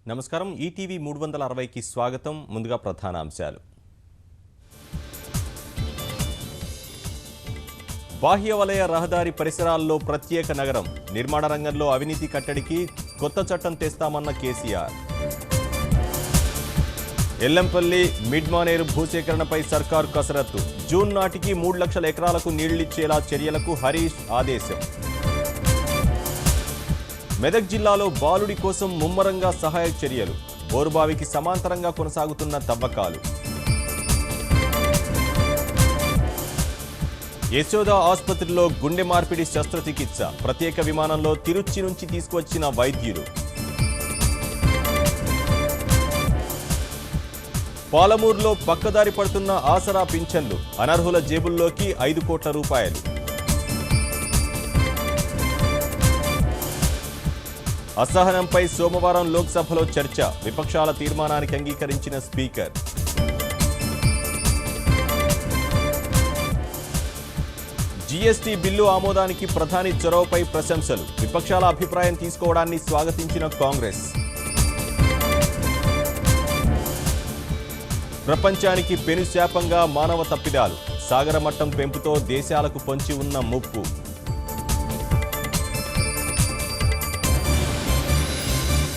నమస్కారం ఈటీవీ 360కి స్వాగతం. ముందుగా ప్రధాన అంశాలు. బాహ్య వలయ రహదారి పరిసరాల్లో ప్రత్యేక నగరం, నిర్మాణ రంగంలో అవినీతి కట్టడికి కొత్త చట్టం తెస్తామన్న కేసీఆర్. ఎల్లంపల్లి మిడ్ మానేరు భూసేకరణపై సర్కారు కసరత్తు, జూన్ నాటికి 3 లక్షల ఎకరాలకు నీళ్లిచ్చేలా చర్యలకు హరీష్ ఆదేశం. మెదక్ జిల్లాలో బాలుడి కోసం ముమ్మరంగా సహాయక చర్యలు, బోరుబావికి సమాంతరంగా కొనసాగుతున్న తవ్వకాలు. యశోద ఆసుపత్రిలో గుండె మార్పిడి శస్త్రచికిత్స, ప్రత్యేక విమానంలో తిరుచి నుంచి తీసుకువచ్చిన వైద్యులు. పాలమూరులో పక్కదారి పడుతున్న ఆసరా పింఛన్లు, అనర్హుల జేబుల్లోకి 5 కోట్ల రూపాయలు. అసహనంపై సోమవారం లోక్సభలో చర్చ, విపక్షాల తీర్మానానికి అంగీకరించిన స్పీకర్. జీఎస్టీ బిల్లు ఆమోదానికి ప్రధాని చొరవపై ప్రశంసలు, విపక్షాల అభిప్రాయం తీసుకోవడాన్ని స్వాగతించిన కాంగ్రెస్. ప్రపంచానికి పెను శాపంగా మానవ తప్పిదాలు, సాగర మట్టం పెంపుతో దేశాలకు పొంచి ఉన్న ముప్పు.